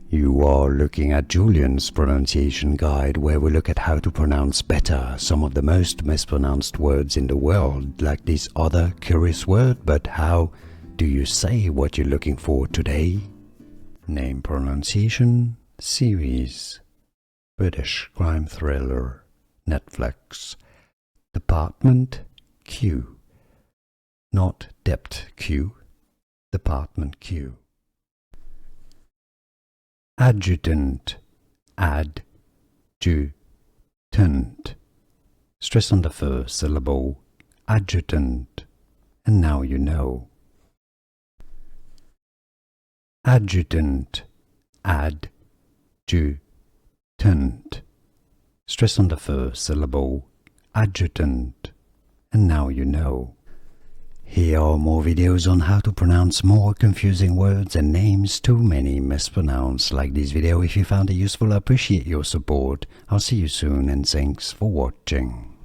You are looking at Julian's pronunciation guide, where we look at how to pronounce better some of the most mispronounced words in the world, like this other curious word. But how do you say what you're looking for today? Name pronunciation series. British crime thriller. Netflix. Department Q. Not Dept Q. Department Q. Adjutant. Adjutant. Stress on the first syllable. Adjutant. And now you know. Adjutant. Adjutant. Stress on the first syllable. Adjutant. And now you know. Here are more videos on how to pronounce more confusing words and names too many mispronounced. Like this video if you found it useful. I appreciate your support. I'll see you soon and thanks for watching.